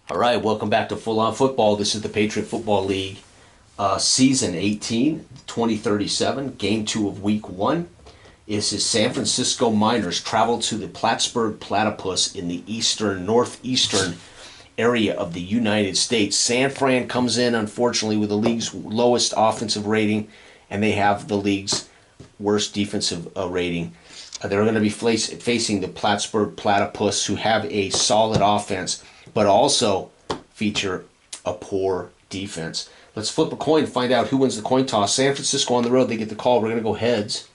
All right, welcome back to Full On Football. This is the Patriot Football League, Season 18, 2037, Game 2 of Week 1. This is San Francisco Miners travel to the Plattsburgh Platypus in the northeastern area of the United States. San Fran comes in, unfortunately, with the league's lowest offensive rating, and they have the league's worst defensive rating. They're going to be facing the Plattsburgh Platypus, who have a solid offense, but also feature a poor defense. Let's flip a coin and find out who wins the coin toss. San Francisco on the road, they get the call. We're going to go heads.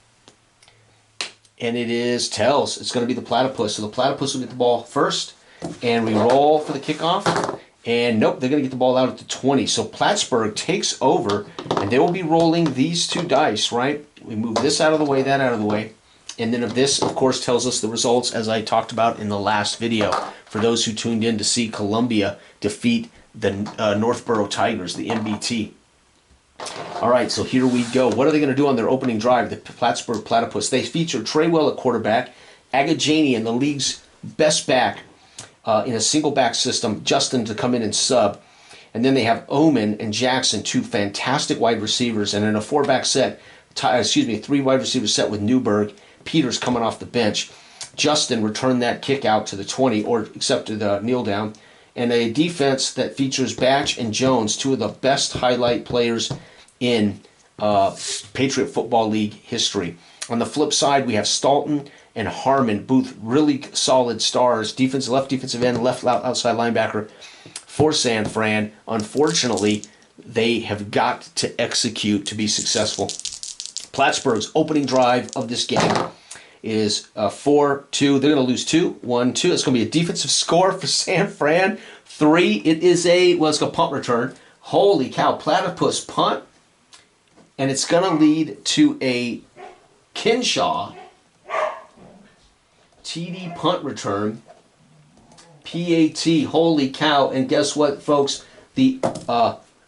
And it is tails. It's going to be the Platypus. So the Platypus will get the ball first. And we roll for the kickoff. And nope, they're going to get the ball out at the 20. So Plattsburgh takes over, and they will be rolling these two dice, right? We move this out of the way, that out of the way. And then this, of course, tells us the results as I talked about in the last video. For those who tuned in to see Columbia defeat the Northborough Tigers, the MBT. All right, so here we go. What are they going to do on their opening drive, the Plattsburgh Platypus? They feature Treywell at quarterback, Agajanian, the league's best back in a single back system, Justin to come in and sub. And then they have Oman and Jackson, two fantastic wide receivers. And in a four-back set, three wide receiver set with Newberg. Peters coming off the bench. Justin returned that kick out to the 20, or accepted the kneel down. And a defense that features Batch and Jones, two of the best highlight players in Patriot Football League history. On the flip side, we have Staunton and Harmon, both really solid stars. Left defensive end, left outside linebacker for San Fran. Unfortunately, they have got to execute to be successful. Plattsburgh's opening drive of this game is 4-2. They're going to lose 1-2. It's going to be a defensive score for San Fran. 3. It is it's a punt return. Holy cow, Platypus punt. And it's going to lead to a Kinshaw TD punt return. PAT, holy cow. And guess what, folks? The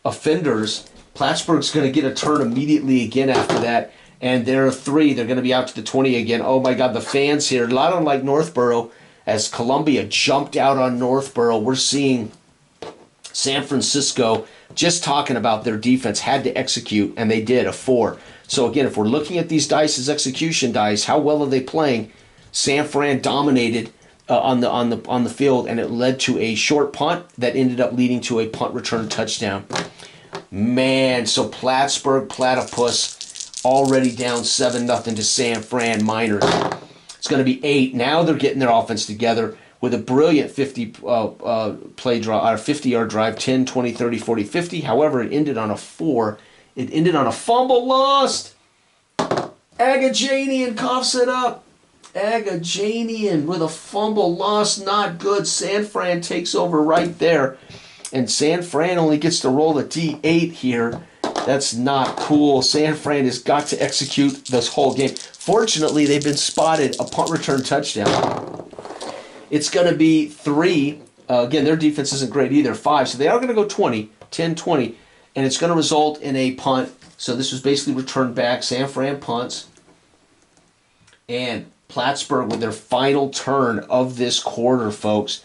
offenders, Plattsburgh's going to get a turn immediately again after that. And there are 3. They're going to be out to the 20 again. Oh, my God, the fans here. A lot unlike Northborough, as Columbia jumped out on Northborough, we're seeing San Francisco just talking about their defense had to execute, and they did, a 4. So, again, if we're looking at these dice as execution dice, how well are they playing? San Fran dominated on the field, and it led to a short punt that ended up leading to a punt return touchdown. Man, so Plattsburgh Platypus already down 7-0 to San Fran Miners. It's going to be 8. Now they're getting their offense together with a brilliant 50-yard drive, 10, 20, 30, 40, 50. However, it ended on a 4. It ended on a fumble lost. Agajanian coughs it up. Agajanian with a fumble lost. Not good. San Fran takes over right there. And San Fran only gets to roll a D8 here. That's not cool. San Fran has got to execute this whole game. Fortunately, they've been spotted a punt return touchdown. It's going to be 3. Again, their defense isn't great either. 5. So they are going to go 20, 10, 20. And it's going to result in a punt. So this was basically returned back. San Fran punts. And Plattsburgh with their final turn of this quarter, folks.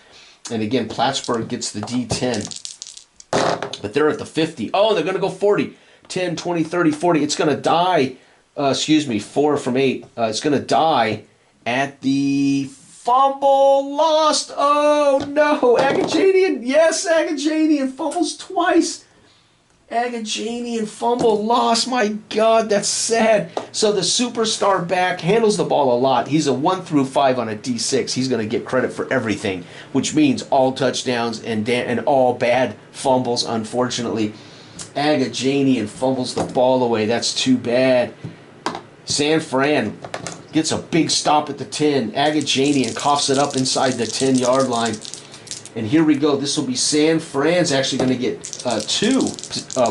And again, Plattsburgh gets the D10. But they're at the 50. Oh, they're going to go 40. 10, 20, 30, 40. It's going to die. 4 from 8. It's going to die at the fumble lost. Oh, no. Agajanian. Yes, Agajanian fumbles twice. Agajanian fumble lost. My God, that's sad. So the superstar back handles the ball a lot. He's a 1 through 5 on a D6. He's going to get credit for everything, which means all touchdowns and all bad fumbles, unfortunately. Agajanian fumbles the ball away. That's too bad. San Fran gets a big stop at the 10. Agajanian coughs it up inside the 10-yard line. And here we go. This will be San Fran's actually going to get 2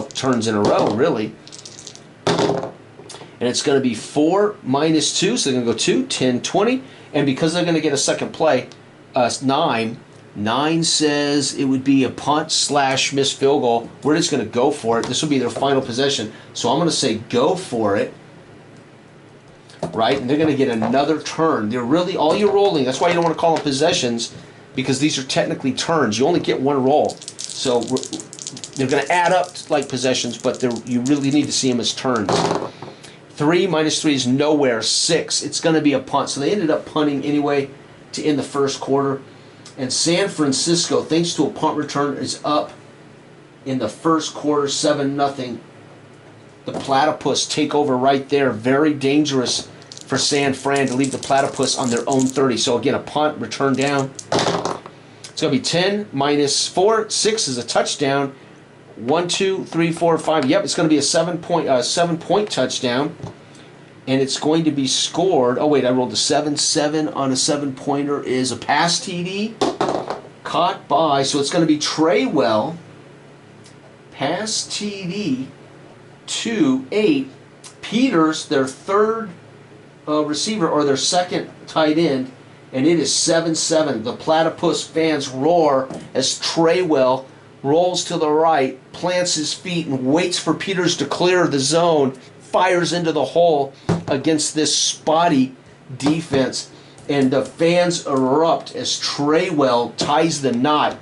turns in a row, really. And it's going to be 4 minus 2, so they're going to go 2, 10, 20. And because they're going to get a second play, 9. 9 says it would be a punt / missed field goal. We're just going to go for it. This will be their final possession. So I'm going to say go for it. Right? And they're going to get another turn. They're really, all you're rolling, that's why you don't want to call them possessions. because these are technically turns. You only get one roll. So they're going to add up like possessions, but you really need to see them as turns. 3 minus 3 is nowhere. 6, it's going to be a punt. So they ended up punting anyway to end the first quarter. And San Francisco, thanks to a punt return, is up in the first quarter, 7-0. The Platypus take over right there. Very dangerous for San Fran to leave the Platypus on their own 30. So again, a punt, return down. It's going to be 10 minus 4. 6 is a touchdown. 1, 2, 3, 4, 5. Yep, it's going to be a 7-point touchdown. And it's going to be scored. Oh, wait, I rolled a 7-7 on a 7-pointer is a pass TD. Caught by, so it's going to be Traywell. Pass TD to 8. Peters, their third receiver, or their second tight end. And it is 7-7. The Platypus fans roar as Traywell rolls to the right, plants his feet, and waits for Peters to clear the zone. Fires into the hole against this spotty defense, and the fans erupt as Traywell ties the knot.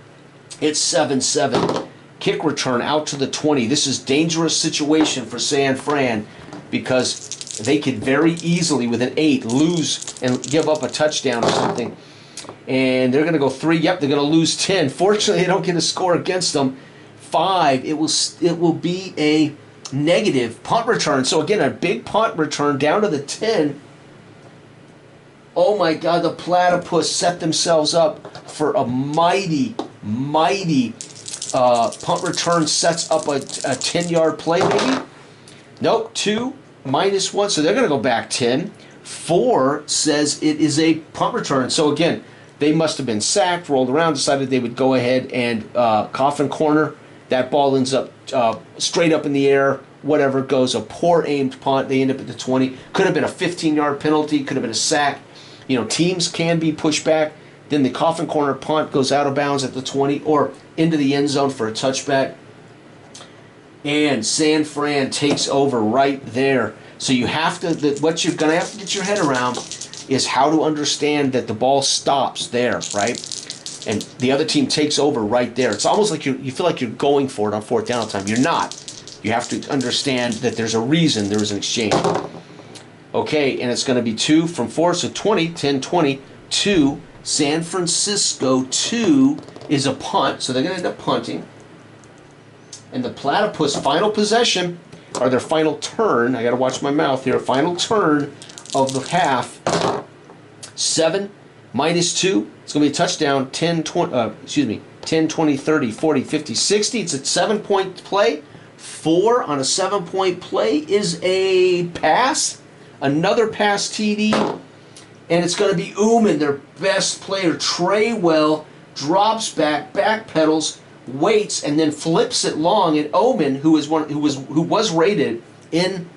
It's 7-7. Kick return out to the 20. This is dangerous situation for San Fran because they could very easily, with an 8, lose and give up a touchdown or something. And they're going to go 3. Yep, they're going to lose 10. Fortunately, they don't get a score against them. 5. It will be a negative punt return. So again, a big punt return down to the 10. Oh my God, the Platypus set themselves up for a mighty punt return. Sets up a 10-yard play maybe. Nope, 2 minus 1. So they're going to go back 10. 4 says it is a punt return. So again, they must have been sacked, rolled around, decided they would go ahead and coffin corner. That ball ends up straight up in the air, whatever, goes a poor aimed punt. They end up at the 20. Could have been a 15-yard penalty, could have been a sack. You know, teams can be pushed back. Then the coffin corner punt goes out of bounds at the 20 or into the end zone for a touchback. And San Fran takes over right there. So you have to, what you're going to have to get your head around is how to understand that the ball stops there, right? And the other team takes over right there. It's almost like you feel like you're going for it on 4th down time. You're not. You have to understand that there's a reason there was an exchange. Okay, and it's going to be 2 from 4, so 20, 10, 20, 2. San Francisco 2 is a punt, so they're going to end up punting. And the Platypus final possession, or their final turn, I got to watch my mouth here, final turn of the half. 7 minus 2, it's going to be a touchdown. 10, 20, 30, 40, 50, 60. It's a 7-point play. 4 on a 7-point play is a pass. Another pass TD. And it's going to be Uman, their best player. Traywell drops back, backpedals, waits, and then flips it long. And Oman, who was rated in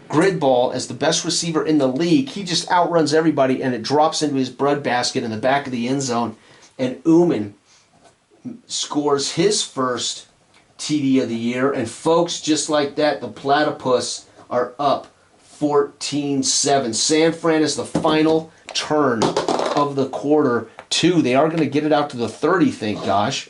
grid ball as the best receiver in the league, he just outruns everybody, and it drops into his breadbasket in the back of the end zone. And Uman scores his first TD of the year. And folks, just like that, the Platypus are up 14-7. San Fran is the final turn of the quarter. 2. They are going to get it out to the 30, thank gosh.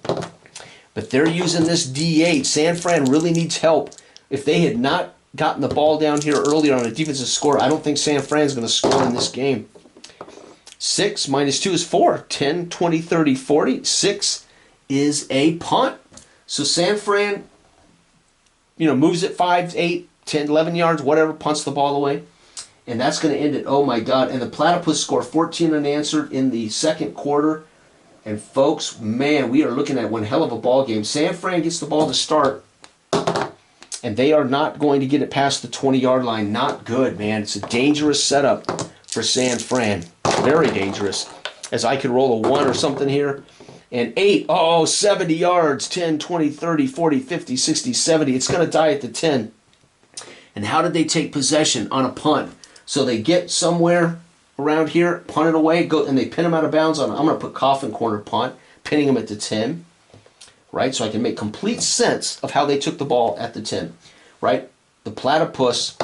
But they're using this D8. San Fran really needs help. If they had not gotten the ball down here earlier on a defensive score, I don't think San Fran's going to score in this game. 6 minus 2 is 4. 10, 20, 30, 40. 6 is a punt. So San Fran, moves it 5, 8, 10, 11 yards, whatever, punts the ball away. And that's going to end it. Oh, my God. And the Platypus score 14 unanswered in the second quarter. And, folks, man, we are looking at one hell of a ball game. San Fran gets the ball to start, and they are not going to get it past the 20-yard line. Not good, man. It's a dangerous setup for San Fran. Very dangerous. As I could roll a 1 or something here. And 8, 70 yards, 10, 20, 30, 40, 50, 60, 70. It's going to die at the 10. And how did they take possession? On a punt. So they get somewhere around here, punt it away, and they pin them out of bounds. I'm going to put coffin corner punt, pinning them at the 10. Right? So I can make complete sense of how they took the ball at the 10. Right? The Platypus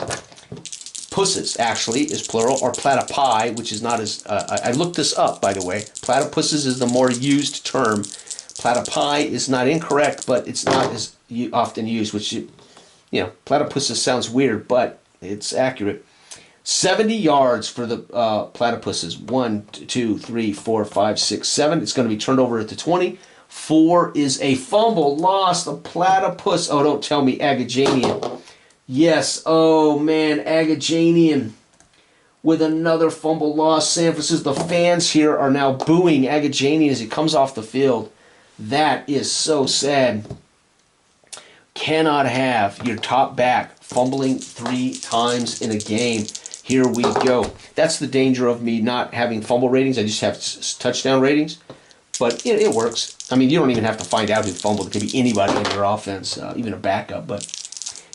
Pusses, actually, is plural, or platypi, which is not as... I looked this up, by the way. Platypuses is the more used term. Platypi is not incorrect, but it's not as often used, which, platypuses sounds weird, but it's accurate. 70 yards for the platypuses. 1, 2, 3, 4, 5, 6, 7. It's going to be turned over at the 20. 4 is a fumble lost. The platypus. Oh, don't tell me Agajanian. Yes. Oh, man. Agajanian with another fumble loss. San Francisco. The fans here are now booing Agajanian as he comes off the field. That is so sad. Cannot have your top back fumbling 3 times in a game. Here we go. That's the danger of me not having fumble ratings. I just have touchdown ratings. But it works. I mean, you don't even have to find out who fumbled. It could be anybody in your offense, even a backup. But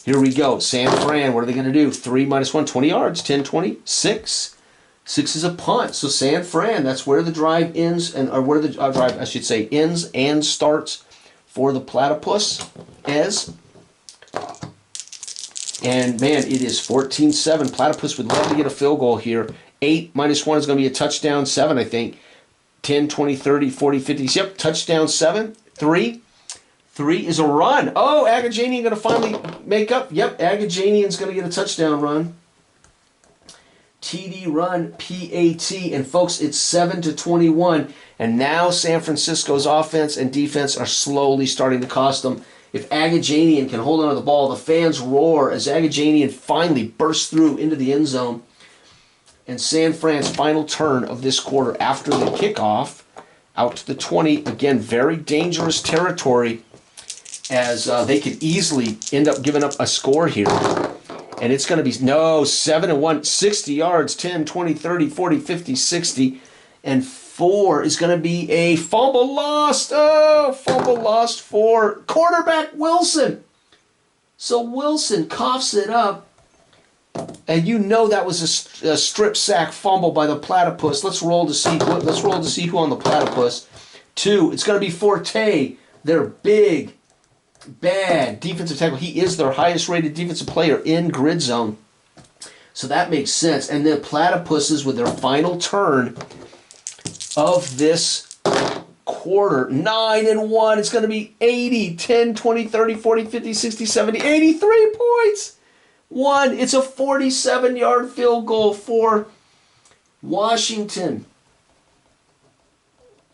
here we go. San Fran, what are they going to do? 3 minus 1, 20 yards. 10, 20, 6. 6 is a punt. So San Fran, that's where the drive ends, or where the drive, I should say, ends and starts for the platypus. And, man, it is 14-7. Platypus would love to get a field goal here. 8 minus 1 is going to be a touchdown. 7, I think. 10, 20, 30, 40, 50. Yep, touchdown 7. 3. 3 is a run. Oh, Agajanian going to finally make up. Yep, Agajanian's going to get a touchdown run. TD run, PAT. And, folks, it's 7-21. And now San Francisco's offense and defense are slowly starting to cost them. If Agajanian can hold on to the ball, the fans roar as Agajanian finally bursts through into the end zone. And San Fran's final turn of this quarter after the kickoff, out to the 20. Again, very dangerous territory as they could easily end up giving up a score here. And it's going to be, 7-1, 60 yards, 10, 20, 30, 40, 50, 60. And 4 is going to be a fumble lost. Oh, fumble lost for quarterback Wilson. So Wilson coughs it up. And that was a strip sack fumble by the platypus. Let's roll to see who on the platypus. 2, it's going to be Forte, their big, bad defensive tackle. He is their highest rated defensive player in grid zone. So that makes sense. And then platypuses with their final turn of this quarter. 9-1. It's going to be 80, 10, 20, 30, 40, 50, 60, 70, 83 points. 1. It's a 47-yard field goal for Washington.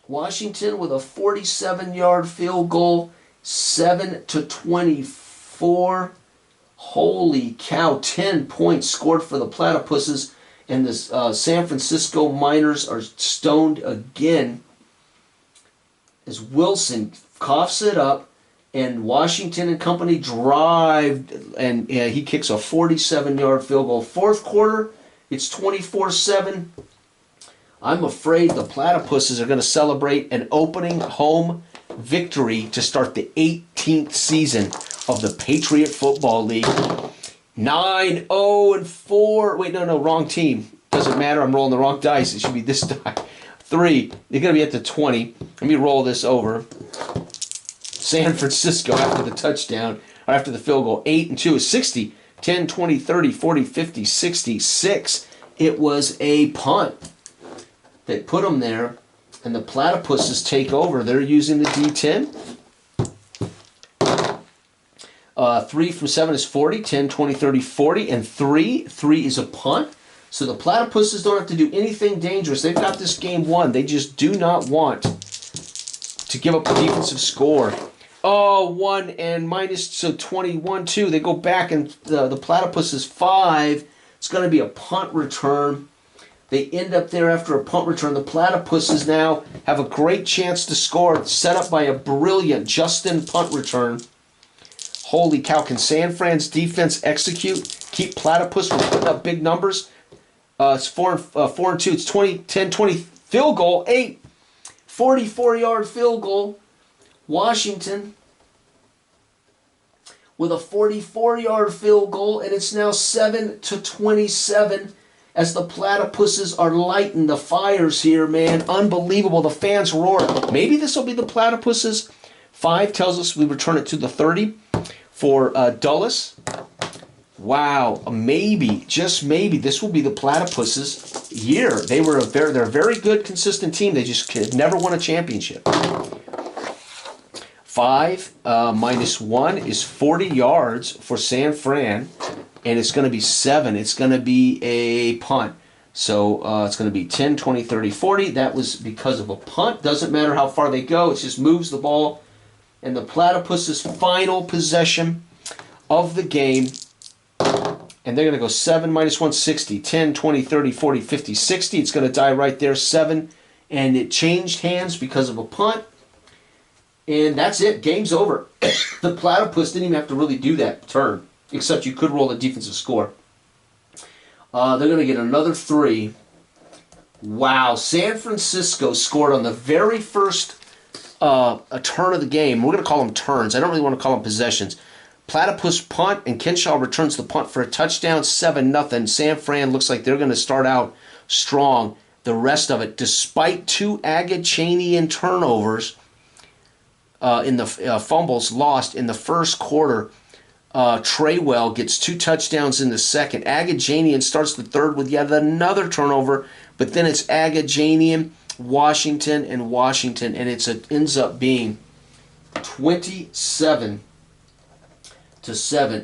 Washington with a 47-yard field goal. 7-24. Holy cow. 10 points scored for the platypuses. And the San Francisco Miners are stoned again as Wilson coughs it up and Washington and company drive, and he kicks a 47-yard field goal. Fourth quarter, it's 24-7. I'm afraid the platypuses are going to celebrate an opening home victory to start the 18th season of the Patriot Football League. 9-0-4. Wait, no, wrong team. Doesn't matter. I'm rolling the wrong dice. It should be this die. 3. They're going to be at the 20. Let me roll this over. San Francisco after the touchdown, or after the field goal. 8-2 is 60. 10, 20, 30, 40, 50, 60, 6. It was a punt that put them there, and the platypuses take over. They're using the D10. 3 from 7 is 40, 10, 20, 30, 40, and 3 is a punt. So the platypuses don't have to do anything dangerous. They've got this game won. They just do not want to give up a defensive score. Oh, 1 and minus, so 21, 2. They go back, and the platypuses 5. It's going to be a punt return. They end up there after a punt return. The platypuses now have a great chance to score, set up by a brilliant Justin punt return. Holy cow, can San Fran's defense execute? Keep platypus from putting up big numbers? It's 4 and 2. It's 20, 10, 20. Field goal, 8. 44-yard field goal. Washington with a 44-yard field goal, and it's now 7-27 as the platypuses are lighting the fires here, man. Unbelievable. The fans roar. Maybe this will be the platypuses. 5 tells us we return it to the 30 for Dulles. Wow, maybe, just maybe, this will be the Platypuses' year. They're a very good, consistent team. They just never won a championship. 5 minus 1 is 40 yards for San Fran, and it's going to be 7. It's going to be a punt. So it's going to be 10, 20, 30, 40. That was because of a punt. Doesn't matter how far they go. It just moves the ball. And the Platypuses' final possession of the game. And they're going to go 7 minus 1, 60. 10, 20, 30, 40, 50, 60. It's going to die right there, 7. And it changed hands because of a punt. And that's it. Game's over. The Platypus didn't even have to really do that turn, except you could roll a defensive score. They're going to get another 3. Wow. San Francisco scored on the very first a turn of the game. We're going to call them turns. I don't really want to call them possessions. Platypus punt, and Kinshaw returns the punt for a touchdown, 7-0. San Fran looks like they're going to start out strong. The rest of it, despite 2 Agachanian turnovers in the fumbles lost in the first quarter, Traywell gets 2 touchdowns in the second. Agajanian starts the third with yet another turnover, but then it's Agajanian, Washington, and it ends up being 27-7,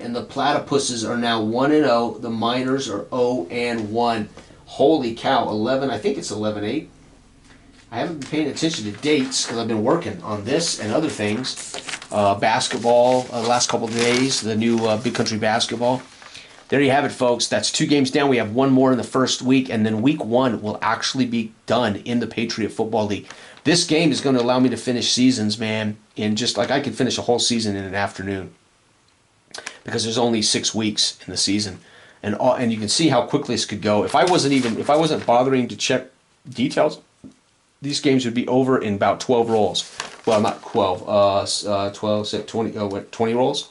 and the Platypuses are now 1-0. The Miners are 0-1. Holy cow! 11. I think it's 11-8. I haven't been paying attention to dates because I've been working on this and other things. Basketball, the last couple of days, the new Big Country Basketball. There you have it, folks. That's 2 games down. We have 1 more in the first week, and then week 1 will actually be done in the Patriot Football League. This game is going to allow me to finish seasons, man, in just like I could finish a whole season in an afternoon because there's only 6 weeks in the season, and you can see how quickly this could go. If I wasn't bothering to check details, these games would be over in about 12 rolls. Well, not 12, 12, 20, 20 rolls.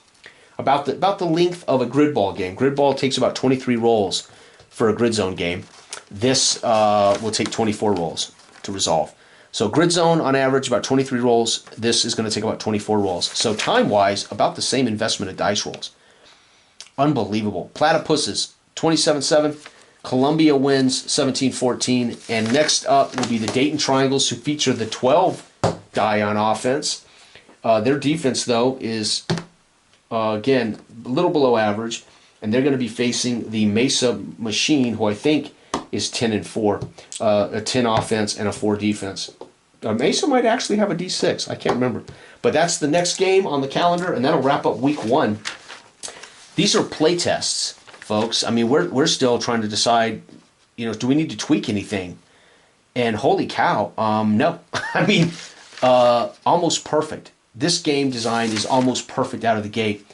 About the length of a grid ball game. Grid ball takes about 23 rolls for a grid zone game. This will take 24 rolls to resolve. So grid zone on average about 23 rolls. This is going to take about 24 rolls. So time-wise, about the same investment of dice rolls. Unbelievable. Platypuses 27-7. Columbia wins 17-14. And next up will be the Dayton Triangles, who feature the 12 die on offense. Their defense, though, is, again, a little below average. And they're going to be facing the Mesa Machine, who I think is 10-4. A 10 offense and a 4 defense. Mesa might actually have a D6. I can't remember. But that's the next game on the calendar, and that'll wrap up week 1. These are play tests, folks. I mean, we're still trying to decide, do we need to tweak anything? And holy cow, no. I mean, almost perfect. This game design is almost perfect out of the gate.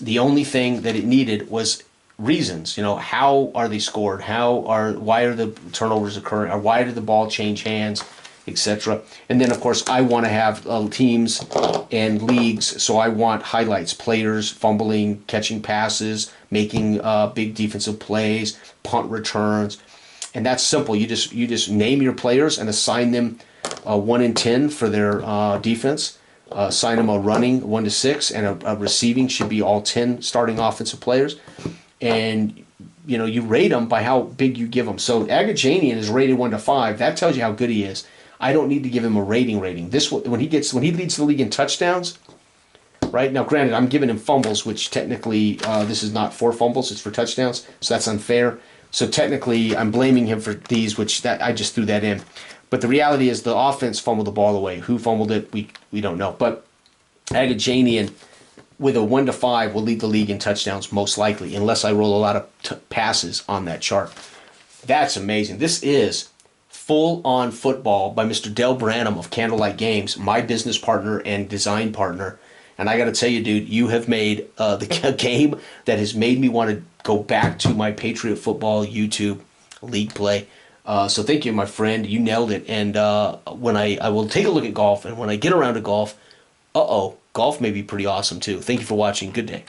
The only thing that it needed was reasons. How are they scored? Why are the turnovers occurring? Or why did the ball change hands, etc. And then, of course, I want to have teams and leagues, so I want highlights, players fumbling, catching passes, making big defensive plays, punt returns, and that's simple. You just name your players and assign them 1 in 10 for their defense. Assign them a running 1 to 6, and a receiving should be all 10 starting offensive players, and you rate them by how big you give them. So Agajanian is rated 1 to 5. That tells you how good he is. I don't need to give him a rating. This when he leads the league in touchdowns, right? Now, granted, I'm giving him fumbles, which technically this is not for fumbles; it's for touchdowns, so that's unfair. So technically, I'm blaming him for these, I just threw that in. But the reality is, the offense fumbled the ball away. Who fumbled it? We don't know. But Agajanian, with a 1 to 5, will lead the league in touchdowns most likely, unless I roll a lot of passes on that chart. That's amazing. This is Full-On Football by Mr. Del Branham of Candlelight Games, my business partner and design partner. And I got to tell you, dude, you have made the game that has made me want to go back to my Patriot Football YouTube league play. So thank you, my friend. You nailed it. And when I will take a look at golf, and when I get around to golf, golf may be pretty awesome too. Thank you for watching. Good day.